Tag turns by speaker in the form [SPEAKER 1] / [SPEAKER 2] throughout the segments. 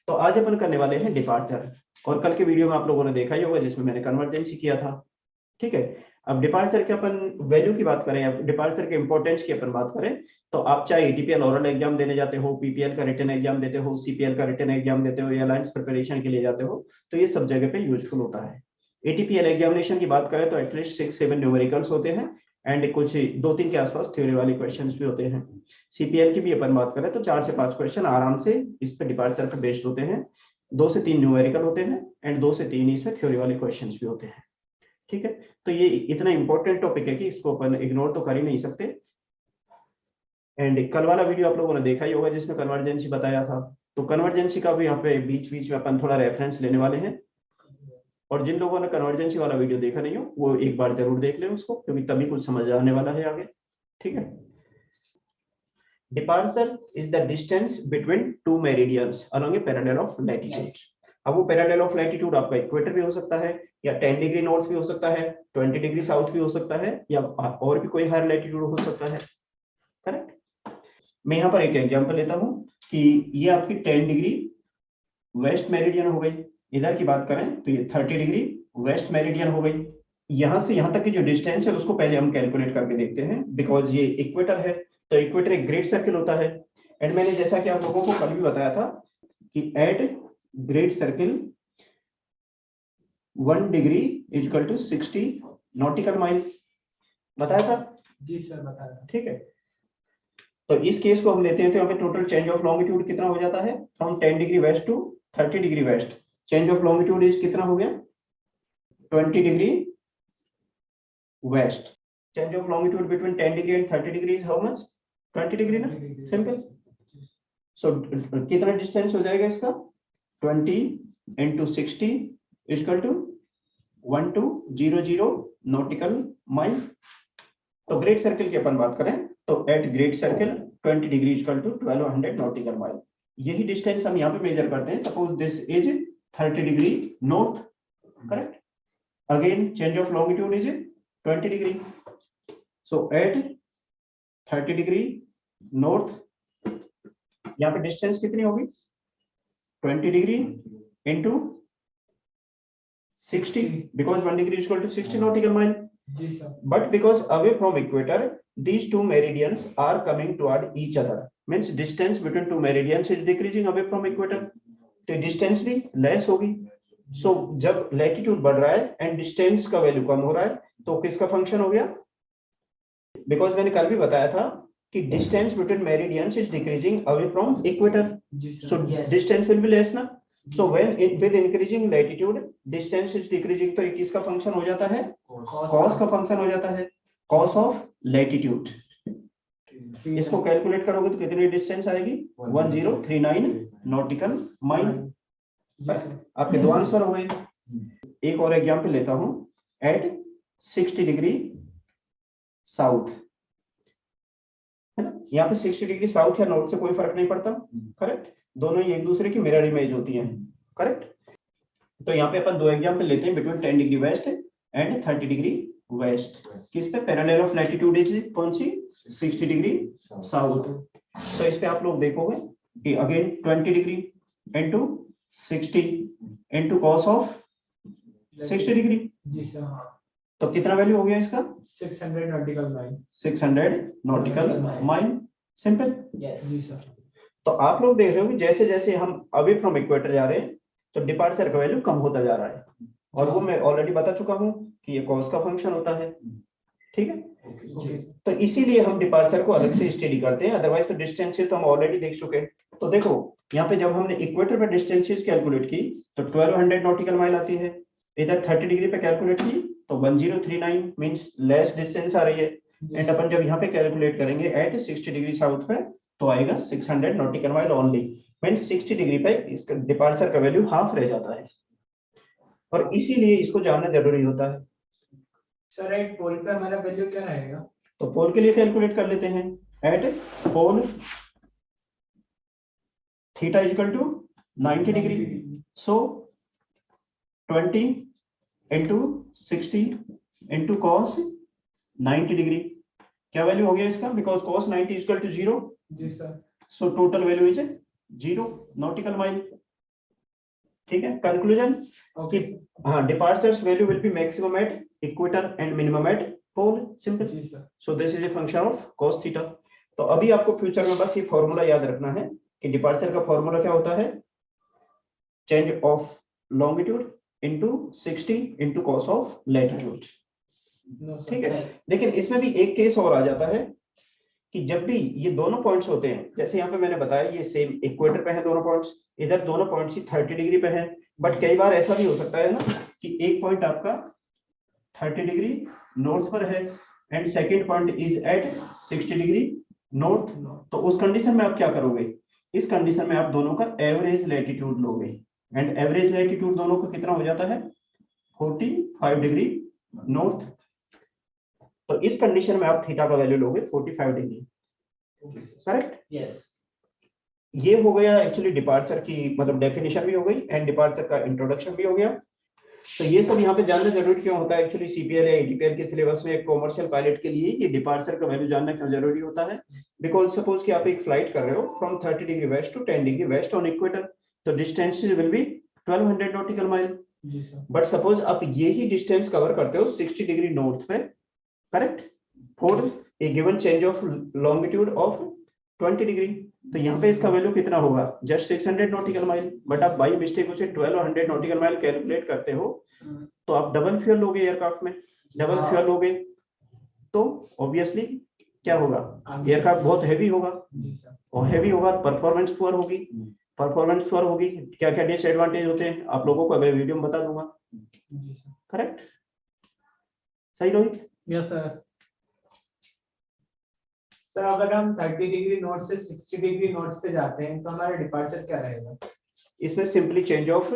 [SPEAKER 1] तो आज अपन करने वाले हैं डिपार्चर। और कल के वीडियो में आप लोगों ने देखा ही होगा जिसमें मैंने कन्वर्जेंसी किया था। ठीक है, अब डिपार्चर के अपन वैल्यू की बात करें, अब डिपार्चर के इंपॉर्टेंस की अपन बात करें, तो आप चाहे एटीपीएल ओरल एग्जाम देने जाते हो, पीपीएल का रिटन एग्जाम देते हो, सीपीएल का रिटन एग्जाम देते हो या अलायंस प्रिपरेशन के लिए जाते हो, तो ये सब जगह पे यूजफुल होता है। एटीपीएल एग्जामिनेशन की बात करें तो एटलीस्ट 6-7 न्यूमेरिकल्स होते हैं एंड कुछ 2-3 के आसपास थ्योरी वाले क्वेश्चंस भी होते हैं। सीपीएल की भी अपन बात करें तो 4 से 5 क्वेश्चन आराम से इस पे डिपार्चर पे बेस्ड होते हैं, 2 से 3 न्यूमेरिकल होते हैं एंड 2 से 3 इसमें थ्योरी वाले क्वेश्चंस भी होते हैं। ठीक है, तो ये इतना इंपॉर्टेंट टॉपिक है कि इसको अपन इग्नोर तो कर ही नहीं सकते। एंड कल वाला वीडियो आप लोगों ने देखा ही होगा जिसमें कन्वर्जेंसी बताया था, तो कन्वर्जेंसी का भी यहाँ पे बीच बीच में अपन थोड़ा रेफरेंस लेने वाले हैं। और जिन लोगों ने कन्वर्जेंसी वाला वीडियो देखा नहीं हो वो एक बार जरूर देख लें उसको, क्योंकि तभी कुछ समझ आने वाला है आगे। ठीक है, departure is the distance between two meridians along A parallel of latitude. अब वो पैरेलल ऑफ लैटिट्यूड आपका इक्वेटर भी हो सकता है, या 10 डिग्री नॉर्थ भी हो सकता है, 20 डिग्री साउथ भी हो सकता है, या और भी कोई हायर लैटिट्यूड हो सकता है। करेक्ट। मैं यहाँ पर एक एग्जांपल लेता हूँ कि ये आपकी 10 डिग्री वेस्ट मेरिडियन हो गई, इधर की बात करें तो ये 30 डिग्री वेस्ट मेरिडियन हो गई। यहां से यहां तक की जो डिस्टेंस है उसको पहले हम कैलकुलेट करके देखते हैं, बिकॉज ये इक्वेटर है, तो इक्वेटर एक ग्रेट सर्किल होता है। एंड मैंने जैसा कि आप लोगों को कल भी बताया था कि at great circle 1 degree is equal to 60 nautical mile, बताया था
[SPEAKER 2] जी सर, बताया था।
[SPEAKER 1] ठीक है, तो इस केस को हम लेते हैं तो यहाँ पे टोटल चेंज ऑफ लॉन्गिट्यूड कितना हो जाता है, from 10 degree west to 30 degree west. Change of longitude is कितना हो गया, 20 degree west. Change of longitude between 10 degree and 30 degree is how much, 20 degree ना, सिंपल। सो कितना डिस्टेंस हो जाएगा इसका, 20 into 60 equal to 1200 nautical mile. तो great circle की अपन बात करें तो at great circle 20 degree equal to 1200 nautical mile. यही डिस्टेंस हम यहाँ पे मेजर करते हैं, suppose this is 30 degree north, correct. Again change of longitude is 20 degree, so at 30 degree north यहाँ पे डिस्टेंस कितनी होगी, 20 degree into 60, because 1 degree is equal to 60 nautical mile.
[SPEAKER 2] जी sir.
[SPEAKER 1] But because away from equator, these two meridians are coming toward each other. Means distance between two meridians is decreasing away from equator. तो distance भी less होगी। So जब latitude बढ़ रहा है and distance का value कम हो रहा है तो किसका फंक्शन हो गया, because मैंने कल भी बताया था कि distance between meridians is decreasing away from equator. So distance will be less ना। So when with increasing latitude distance is decreasing, तो किसका फंक्शन हो जाता है, cos का फंक्शन हो जाता है, cos of latitude। इसको कैलकुलेट करोगे तो कितनी डिस्टेंस आएगी, 1039 नॉटिकल माइल। आपके दो आंसर हो गए। एक और एग्जांपल लेता हूं, एट 60 डिग्री साउथ, है ना, यहाँ पे 60 डिग्री साउथ या नॉर्थ से कोई फर्क नहीं पड़ता, करेक्ट, दोनों ही एक दूसरे की मिरर इमेज होती हैं, करेक्ट। तो यहाँ पे अपन दो एग्जांपल लेते हैं between 10 degree west and 30 degree waste. किस पे, पैरेलल ऑफ लैटिट्यूड इज कौन सी, 60 डिग्री साउथ। तो इस पे आप लोग देखोगे कि again 20 degree into 60 into cos of 60 degree.
[SPEAKER 2] जी सर।
[SPEAKER 1] तो कितना वैल्यू हो गया इसका,
[SPEAKER 2] 600 nautical mile.
[SPEAKER 1] 600 nautical mile, simple.
[SPEAKER 2] जी सर।
[SPEAKER 1] तो आप लोग देख रहे हो कि जैसे जैसे हम अवे फ्रॉम इक्वेटर जा रहे हैं तो डिपार्चर का वैल्यू कम होता जा रहा है, और वो मैं ऑलरेडी बता चुका हूं कि ये कॉस का फंक्शन होता है, ठीक है। तो इसीलिए हम डिपार्चर को अलग से स्टडी करते हैं, अदरवाइज तो डिस्टेंसेस तो हम ऑलरेडी देख चुके हैं। तो देखो यहाँ पे जब हमने इक्वेटर पे डिस्टेंसेस कैलकुलेट की तो 1200 नॉटिकल माइल आती है, इधर 30 डिग्री पे कैलकुलेट की तो 1039 मींस लेस डिस्टेंस आ रही है। एंड अपन जब यहाँ पे कैलकुलेट करेंगे एट 60 डिग्री साउथ पे तो आएगा 600 nautical mile only, means 60 degree पे इसका डिपार्चर का वैल्यू हाफ रह जाता है, और इसीलिए इसको जानना जरूरी होता है।
[SPEAKER 2] सर एट पोल पे हमारा वैल्यू क्या रहेगा,
[SPEAKER 1] तो पोल के लिए कैलकुलेट कर लेते हैं, at pole theta equal to 90 degree, so 20 into 60 into cos 90 degree. क्या वैल्यू हो गया इसका, बिकॉज कॉस 90 इक्वल टू 0।
[SPEAKER 2] जी sir.
[SPEAKER 1] So total value is 0 nautical mile. ठीक है, कंक्लूजन कि हाँ, departures value will be maximum at equator and minimum at pole, simple.
[SPEAKER 2] जी sir.
[SPEAKER 1] So this is a function of cos theta. तो अभी आपको future में बस ये फॉर्मूला याद रखना है कि डिपार्चर का फॉर्मूला क्या होता है, change of longitude into 60 into cos of latitude, ठीक है। लेकिन इसमें भी एक केस और आ जाता है कि जब भी ये दोनों पॉइंट्स होते हैं, जैसे यहाँ पे मैंने बताया ये सेम इक्वेटर पे है दोनों पॉइंट्स, इधर दोनों पॉइंट्स ही 30 डिग्री पे है, बट कई बार ऐसा भी हो सकता है ना कि एक पॉइंट आपका 30 डिग्री नॉर्थ पर है and second point is at 60 degree north. तो उस कंडीशन में आप क्या करोगे, इस कंडीशन में आप दोनों का एवरेज लैटिट्यूड लोगे एंड एवरेज लैटिट्यूड दोनों का कितना हो जाता है 45 डिग्री नॉर्थ। तो इस कंडीशन में आप थीटा का वैल्यू लोगे 45 डिग्री, करेक्ट।
[SPEAKER 2] यस।
[SPEAKER 1] ये हो गया एक्चुअली डिपार्चर की मतलब डेफिनेशन भी हो गई एंड डिपार्चर का इंट्रोडक्शन भी हो गया। तो ये सब यहाँ पे जानना जरूरी क्यों होता है, एक्चुअली सीपीएल या एडीपीएल के सिलेबस में एक कॉमर्शियल पायलट के लिए ये डिपार्चर का वैल्यू जानना क्यों जरूरी होता है, बिकॉज सपोज कि आप एक फ्लाइट कर रहे हो from 30 degree west to 10 degree west on equator, तो distance will be 1200 nautical mile. But suppose आप ये ही डिस्टेंस कवर करते हो 60 डिग्री नॉर्थ पे, correct, for a given change of longitude of 20 degree, तो यहाँ पे इसका वैल्यू कितना होगा जस्ट 600 नॉटिकल माइल। बट आप बाई मिस्टेक उसे 1200 नॉटिकल माइल कैलकुलेट करते हो तो आप डबल फ्यूल लोगे एयरक्राफ्ट में, डबल फ्यूल लोगे तो ऑब्वियसली क्या होगा, एयरक्राफ्ट बहुत हैवी होगा और हैवी होगा परफॉर्मेंस पुअर होगी, परफॉर्मेंस पुअर होगी। क्या क्या डिसएडवांटेज होते हैं आप लोगों को अगले वीडियो में बता दूंगा, करेक्ट, सही रोहित?
[SPEAKER 2] Yes sir. सर अगर हम 30 डिग्री नॉर्थ से 60 डिग्री नॉर्थ पे जाते हैं तो हमारा डिपार्चर क्या रहेगा?
[SPEAKER 1] इसमें simply change of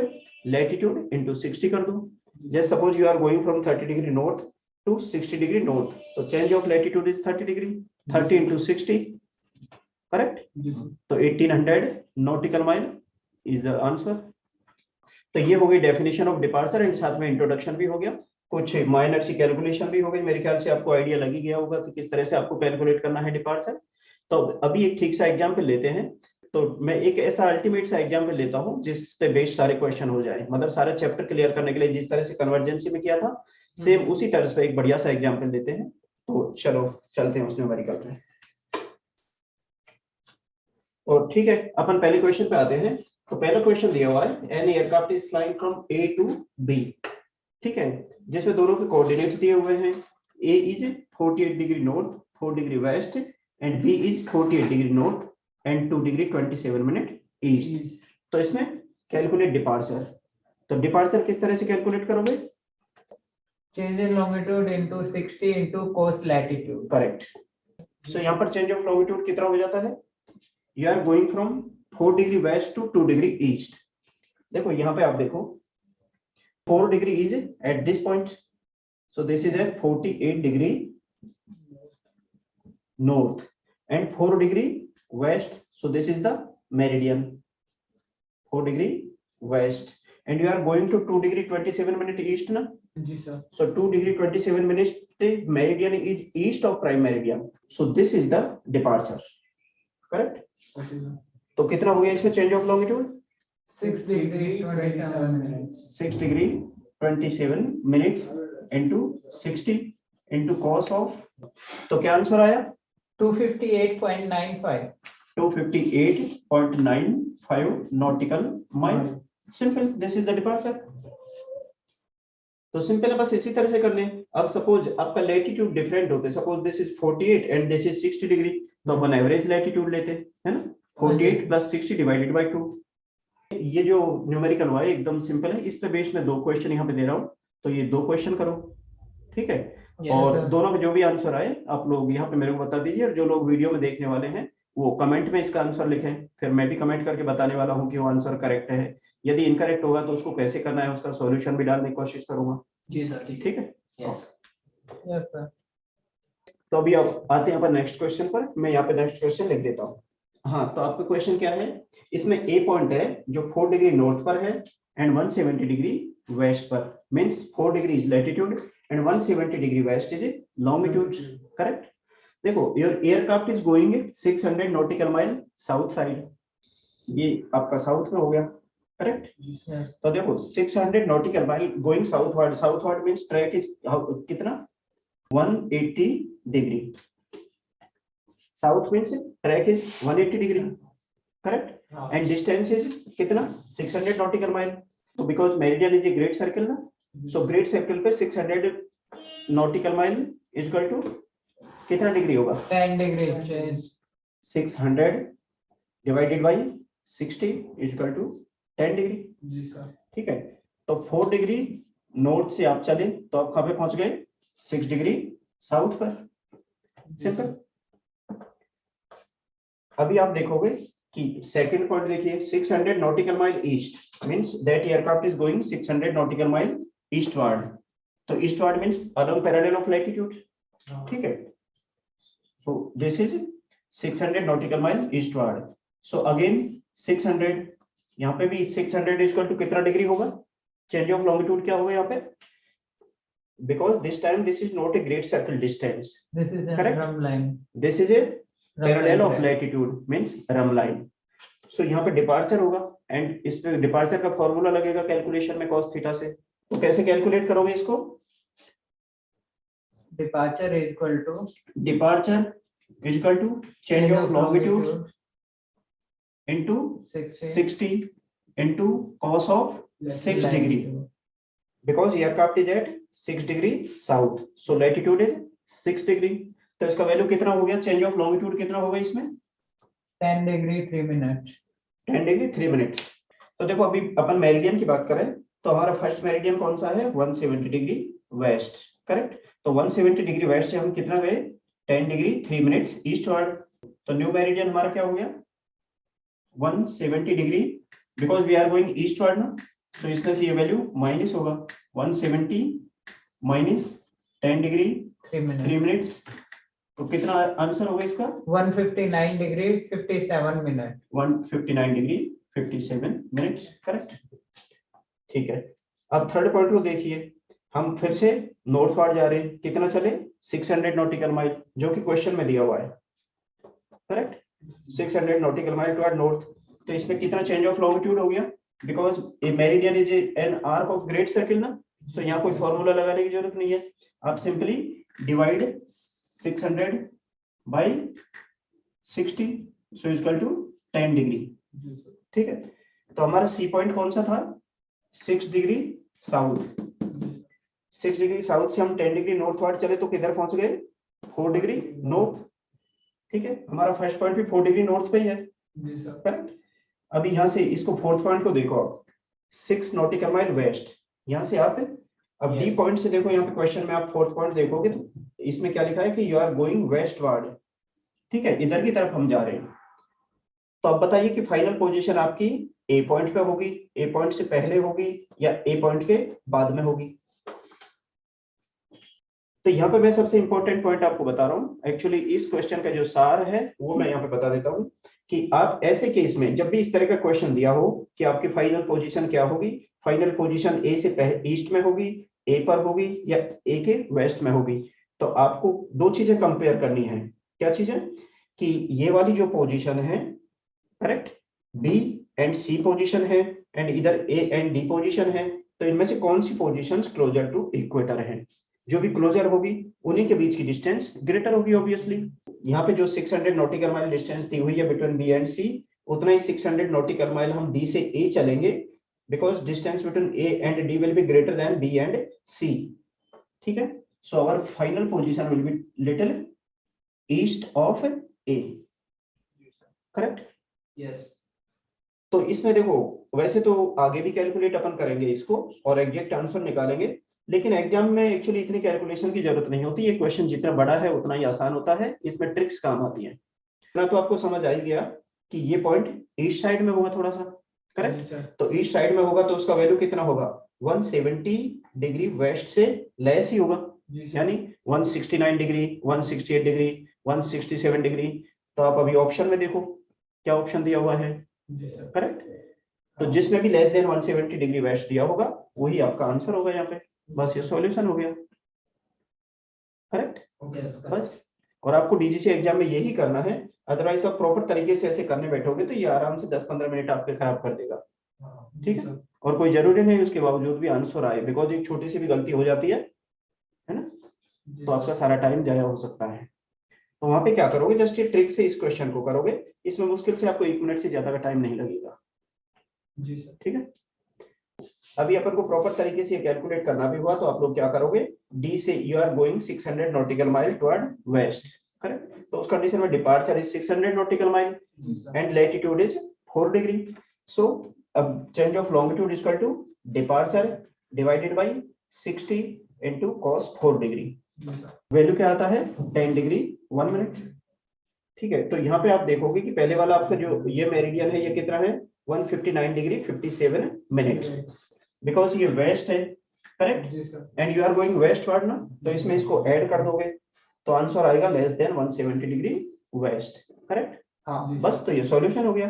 [SPEAKER 1] latitude into 60 कर दो। Just suppose you are going from 30 degree north to 60 degree north, तो change of latitude is 30 degree, 30 into 60, correct, तो 1800 nautical mile is the answer. तो ये हो गई डेफिनेशन ऑफ डिपार्चर एंड साथ में इंट्रोडक्शन भी हो गया, कुछ माइनर सी कैलकुलेशन भी हो गई। मेरे ख्याल से आपको आइडिया लग ही गया होगा कि किस तरह से आपको कैलकुलेट करना है डिपार्चर। तो अभी एक ठीक सा एग्जाम्पल लेते हैं। तो मैं एक ऐसा अल्टीमेट सा एग्जाम्पल लेता हूं जिससे बेस्ड सारे क्वेश्चन हो जाए, मतलब सारा चैप्टर क्लियर करने के लिए जिस तरह से कन्वर्जेंसी में किया था सेम उसी तरह से एक बढ़िया सा एग्जाम्पल लेते हैं। तो चलो चलते हैं उस न्यूमेरिकल पे। और ठीक है, अपन पहले क्वेश्चन पे आते हैं। तो पहला क्वेश्चन दिया हुआ है an aircraft is flying from A to B, ठीक है, जिसमें दोनों के कोऑर्डिनेट्स दिए हुए हैं। A is 48 degree north 4 degree west and B is 48 degree north and 2 degree 27 minute east. तो इसमें कैलकुलेट डिपार्चर, तो डिपार्चर किस तरह से कैलकुलेट करोगे,
[SPEAKER 2] change in longitude into 60 into cos latitude,
[SPEAKER 1] correct. So यहाँ पर चेंज ऑफ लॉन्गिट्यूड कितना हो जाता है, you are going from 4 degree west to 2 degree east. देखो यहाँ पे आप देखो 4 degree is at this point, so this is at 48 degree north and 4 degree west, so this is the meridian 4 degree west and you are going to 2 degree 27 minute east ना।
[SPEAKER 2] जी sir.
[SPEAKER 1] So 2 degree 27 minutes meridian is east of prime meridian. So this is the departure. Correct? तो कितना हो गया इसमें change of longitude
[SPEAKER 2] 6 degree 27 minutes,
[SPEAKER 1] 6 degree 27 minutes into 60 into cos of, तो क्या answer आया
[SPEAKER 2] 258.95,
[SPEAKER 1] 258.95 nautical mile. Simple, this is the departure. तो simple है, बस इसी तरह से कर लें। अब सपोज आपका लैटिट्यूड डिफरेंट होते, suppose this is 48 and this is 60 degree, तो अपन एवरेज लैटिट्यूड लेते हैं ना, 48 प्लस 60 डिवाइडेड बाय 2। ये जो न्यूमेरिकल हुआ है एकदम सिंपल है, इस पे बेस में 2 क्वेश्चन यहाँ पे दे रहा हूँ, तो ये 2 क्वेश्चन करो, ठीक है। और दोनों के जो भी आंसर आए आप लोग यहाँ पे मेरे को बता दीजिए, और जो लोग वीडियो में देखने वाले हैं वो कमेंट में इसका आंसर लिखें, फिर मैं भी कमेंट करके बताने वाला हूँ कि वो आंसर करेक्ट है। यदि इनकरेक्ट होगा तो उसको कैसे करना है उसका सॉल्यूशन भी डालने की कोशिश करूंगा।
[SPEAKER 2] जी सर,
[SPEAKER 1] ठीक है,
[SPEAKER 2] यस यस सर।
[SPEAKER 1] तो अभी आप आते हैं अपन नेक्स्ट क्वेश्चन पर। मैं यहाँ पे नेक्स्ट क्वेश्चन लिख देता हूँ। हाँ, तो आपका क्वेश्चन क्या है, इसमें ए पॉइंट है जो 4 डिग्री नॉर्थ पर है एंड 170 डिग्री वेस्ट पर, means 4 degree is latitude and 170 degree west is longitude, correct. देखो your aircraft is going 600 nautical mile south side, ये आपका साउथ में हो गया, करेक्ट।
[SPEAKER 2] Yes.
[SPEAKER 1] तो देखो 600 nautical mile going southward, southward means track is कितना 180 degree, south means track is 180 degree, correct, and distance is कितना 600 नॉटिकल माइल। तो because meridian is a great circle ना, सो ग्रेट सर्कल पे 600 nautical mile is equal to कितना degree होगा
[SPEAKER 2] 10 degree change.
[SPEAKER 1] 600 divided by 60 is equal to 10 degree.
[SPEAKER 2] जी sir.
[SPEAKER 1] ठीक है, तो 4 डिग्री नॉर्थ से आप चले तो आप कहां पे पहुंच गए 6 डिग्री साउथ पर, सिंपल। अभी आप देखोगे कि सेकंड पॉइंट देखिए 600 nautical mile east means that aircraft is going 600 nautical mile eastward, तो eastward means along parallel of latitude, ठीक है। So this is 600 nautical mile eastward. So again 600, यहाँ पे भी 600 इक्वल टू कितना डिग्री होगा, चेंज ऑफ लॉन्गिट्यूड क्या होगा यहाँ पे, because this time this is not a great circle distance,
[SPEAKER 2] This is a
[SPEAKER 1] Correct.
[SPEAKER 2] drum line.
[SPEAKER 1] This is A parallel of latitude means rhumb line. So यहाँ पे departure होगा and इस पे departure का फॉर्मूला लगेगा कैलकुलेशन में cos theta से, तो कैसे कैलकुलेट करोगे इसको,
[SPEAKER 2] Departure is equal to
[SPEAKER 1] departure is equal to change of longitude into 60 into cos of 6 degree, because aircraft is at 6 degree south, so latitude is 6 degree, तो इसका value कितना हो गया, चेंज ऑफ लॉन्गिट्यूड कितना होगा इसमें
[SPEAKER 2] 10 degree 3 minutes.
[SPEAKER 1] 10 degree 3 minute. तो देखो अभी अपन मेरिडियन की बात करें तो हमारा फर्स्ट मेरिडियन कौन सा है 170 डिग्री वेस्ट, करेक्ट। तो 170 डिग्री वेस्ट से हम कितना गए 10 डिग्री 3 मिनट्स ईस्टवर्ड, तो न्यू मेरिडियन हमारा क्या हो गया 170 degree, because we are going eastward ना, तो इसमें से ये वैल्यू माइनस होगा 170 माइनस 10 डिग्री
[SPEAKER 2] 3 minutes.
[SPEAKER 1] 3 मिनट्स, तो कितना आंसर होगा इसका
[SPEAKER 2] 159 degree 57 minutes.
[SPEAKER 1] 159 degree 57 minutes, correct. ठीक है, अब थर्ड पॉइंट को देखिए, हम फिर से नॉर्थवर्ड जा रहे हैं, कितना चले 600 नॉटिकल माइल, जो कि क्वेश्चन में दिया हुआ है, correct, 600 nautical mile toward north. तो इसमें कितना चेंज ऑफ लॉन्गिट्यूड हो गया, because A meridian is an arc of great circle ना, तो यहाँ कोई फॉर्मूला लगाने की जरूरत नहीं है, आप simply divide 600 by 60 so equal to 10 degree, ठीक है। तो हमारा सी पॉइंट कौन सा था 6 डिग्री साउथ, 6 डिग्री साउथ से हम 10 डिग्री नॉर्थवर्ड चले तो किधर पहुंच गए 4 डिग्री नॉर्थ, ठीक है। हमारा फर्स्ट पॉइंट भी 4 डिग्री नॉर्थ पे ही है, करेक्ट। अभी यहाँ से इसको फोर्थ पॉइंट को देखो आप 6 नॉटिकल माइल वेस्ट, यहाँ से आप अब डी पॉइंट से देखो, यहाँ पे क्वेश्चन में आप फोर्थ पॉइंट देखोगे तो इसमें क्या लिखा है कि यू आर गोइंग वेस्टवर्ड, ठीक है, इधर की तरफ हम जा रहे हैं। तो अब बताइए कि फाइनल पोजीशन आपकी ए पॉइंट पे होगी, ए पॉइंट से पहले होगी या ए पॉइंट के बाद में होगी। तो यहाँ पे मैं सबसे इंपॉर्टेंट पॉइंट आपको बता रहा हूँ, एक्चुअली इस क्वेश्चन का जो सार है वो मैं यहाँ पे बता देता हूँ कि आप ऐसे केस में जब भी इस तरह का क्वेश्चन दिया हो कि आपकी फाइनल पोजीशन क्या होगी, फाइनल पोजीशन ए से पहले ईस्ट में होगी, ए पर होगी या ए के वेस्ट में होगी, तो आपको दो चीजें कंपेयर करनी है। क्या चीजें, कि ये वाली जो पोजीशन है, correct, B and C position है एंड इधर ए एंड डी पोजीशन है, तो इनमें से कौन सी पोजीशंस क्लोजर टू इक्वेटर है, जो भी क्लोजर होगी उन्हीं के बीच की डिस्टेंस ग्रेटर होगी ऑब्वियसली। यहाँ पे जो 600 नॉटिकल माइल डिस्टेंस दी हुई है बिटवीन बी एंड सी, उतना ही 600 नॉटिकल माइल हम डी से ए चलेंगे, because distance between A and D will be greater than B and C, ठीक है। So our final position will be little east of A, correct,
[SPEAKER 2] yes.
[SPEAKER 1] तो इसमें देखो वैसे तो आगे भी कैलकुलेट अपन करेंगे इसको और एग्जैक्ट आंसर निकालेंगे, लेकिन एग्जाम में एक्चुअली इतनी कैलकुलेशन की जरूरत नहीं होती, ये क्वेश्चन जितना बड़ा है उतना ही आसान होता है, इसमें ट्रिक्स काम आती है ना। तो आपको समझ आ ही गया कि ये पॉइंट ईस्ट साइड में होगा थोड़ा सा, करेक्ट, तो ईस्ट साइड में होगा तो उसका वैल्यू कितना होगा 170 डिग्री वेस्ट से लेस ही होगा, यानी 169 डिग्री 168 डिग्री 167 डिग्री। तो आप अभी ऑप्शन में देखो क्या ऑप्शन दिया हुआ है, करेक्ट, तो जिसमें भी लेस देन 170 डिग्री वेस्ट दिया होगा वही आपका आंसर होगा यहाँ पे, बस ये सॉल्यूशन हो गया, करेक्ट, बस। और आपको डीजीसी एग्जाम में यही करना है, अदरवाइज तो आप प्रॉपर तरीके से ऐसे करने बैठोगे तो ये आराम से 10-15 मिनट आपके खराब कर देगा, ठीक है, और कोई जरूरी नहीं उसके बावजूद भी आंसर आए, बिकॉज एक छोटी सी भी गलती हो जाती है ना, तो आपका सारा टाइम जाया हो सकता है। तो वहां पे क्या करोगे, जस्ट ये ट्रिक से इस क्वेश्चन को करोगे, इसमें मुश्किल से आपको 1 मिनट से ज्यादा का टाइम नहीं लगेगा।
[SPEAKER 2] जी सर।
[SPEAKER 1] ठीक है, अभी अपन को प्रॉपर तरीके से कैलकुलेट करना भी हुआ तो आप लोग क्या करोगे, डी से you are going 600 nautical mile toward west, correct, तो उस कंडीशन में departure is 600 nautical mile and latitude is 4 degree. So अब change of longitude is equal to departure divided by 60 into cos 4 degree, value क्या आता है 10 degree 1 minute. ठीक है, तो यहाँ पे आप देखोगे कि पहले वाला आपका जो ये मेरिडियन है ये कितना है 159 डिग्री 57 मिनट, बिकॉज ये वेस्ट है, correct, and you are going westward ना, तो इसमें इसको ऐड कर दोगे तो आंसर आएगा less than 170 degree waste, correct. हाँ, बस तो ये सॉल्यूशन हो गया।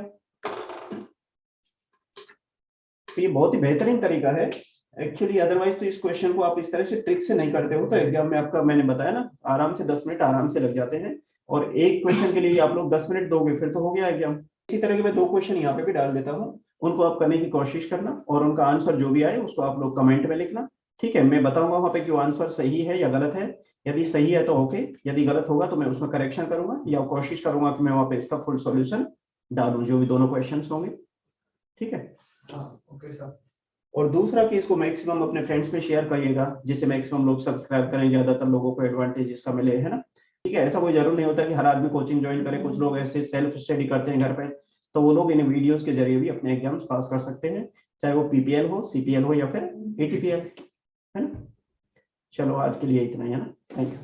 [SPEAKER 1] तो ये बहुत ही बेहतरीन तरीका है एक्चुअली, अदरवाइज तो इस क्वेश्चन को आप इस तरह से ट्रिक से नहीं करते हो तो एग्जाम में आपका, मैंने बताया ना, आराम से 10 मिनट आराम से लग जाते हैं, और एक क्वेश्चन के लिए आप लोग 10 मिनट दोगे फिर तो हो गया एग्जाम। इसी तरह के मैं 2 क्वेश्चन यहाँ पे भी डाल देता हूँ, उनको आप करने की कोशिश करना और उनका आंसर जो भी आए उसको आप लोग कमेंट में लिखना। ठीक है, मैं बताऊंगा वहां पे कि आंसर सही है या गलत है, यदि सही है तो ओके, यदि गलत होगा तो मैं उसमें करेक्शन करूंगा या कोशिश करूंगा कि मैं वहां पे इसका फुल सॉल्यूशन डालूं जो भी दोनों क्वेश्चंस होंगे। ठीक है,
[SPEAKER 2] ओके सर।
[SPEAKER 1] और दूसरा कि इसको मैक्सिमम अपने फ्रेंड्स में शेयर करिएगा जिससे मैक्सिमम लोग सब्सक्राइब करें, ज्यादातर लोगों को एडवांटेज इसका मिले, है ना। ठीक है, ऐसा कोई जरूर नहीं होता कि हर आदमी कोचिंग ज्वाइन करे, कुछ लोग ऐसे सेल्फ स्टडी करते हैं घर पे, तो वो लोग इन वीडियोस के जरिए भी अपने एग्जाम्स पास कर सकते हैं, चाहे वो पीपीएल हो, सीपीएल हो या फिर एटीपीएल, है ना। चलो आज के लिए इतना ही है ना, थैंक यू।